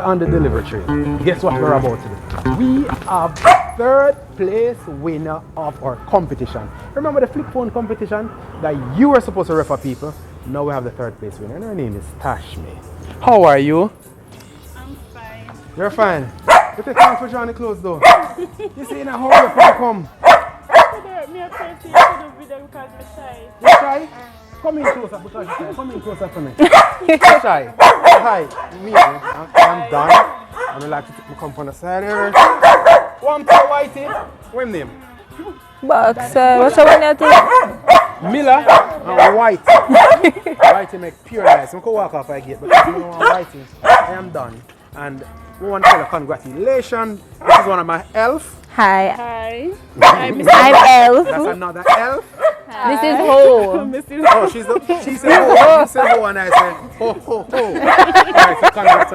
on the delivery train. Guess what we're about to do? We have the third place winner of our competition. Remember the flip phone competition that you were supposed to refer people? Now we have the third place winner, and her name is Tashmi. How are you? I'm fine. You're fine. You take time for drawing the clothes though. You see in a hurry up when you come. Me a try to do the video because I'm shy. You shy? Come in closer because you're shy. Come in closer for me. You're shy. Hi, me. I'm done. I'm gonna like to take my come from the side here. One to Whitey. What's name? Box, what's your name? Miller and Whitey. Whitey make pure nice. I'm gonna walk off I get, but if you don't want Whitey, I am done. And we want to tell you congratulations. This is one of my elf. Hi, Hi. I'm Elf. That's another elf. This is Ho. Oh, she said ho. You said ho and I said ho ho ho. Alright, so congrats.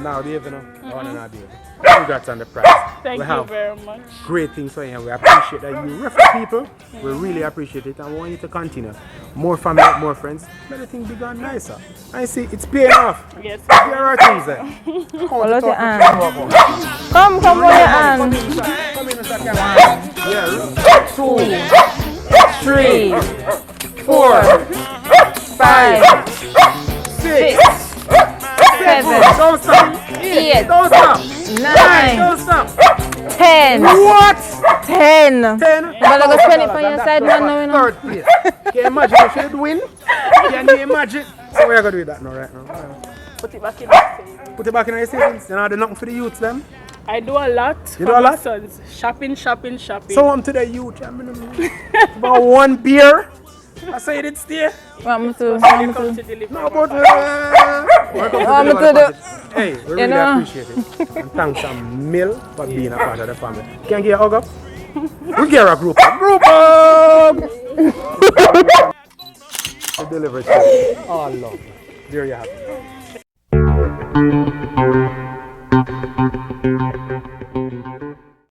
Now, Dave, you know, I want to know, Dave. Congrats on the prize. Thank you very much. Great things for you. We appreciate that you refer people. We really appreciate it and we want you to continue. More family, more friends. Make the thing bigger and nicer. I see it's paying off. Yes. There are things there. Hold out your hand. Come, hold your hand. Come in, Mr. Camera. Yeah. 2, 3, 4, 5, 6, 7, Don't stop. 8, Don't stop. 9, Don't stop. 10. What? 10. 10. But I go spend it for your side, man. No, you know. Third place. Can you imagine if you win? Can you imagine? So we're going to do that now, right now. Put it back in the savings. Put it back in your savings. You know, do nothing for the youths, them. I do a lot You for do a my lot? sons. Shopping. So I'm to the youth. I mean, about one beer. I say it stay. What me to? When you come to deliver. No, but hey, we really appreciate it. And thanks to Mill for being a part of the family. Can you get a hug up? We get a group up. Group up! The delivery. Oh, love. There you have it.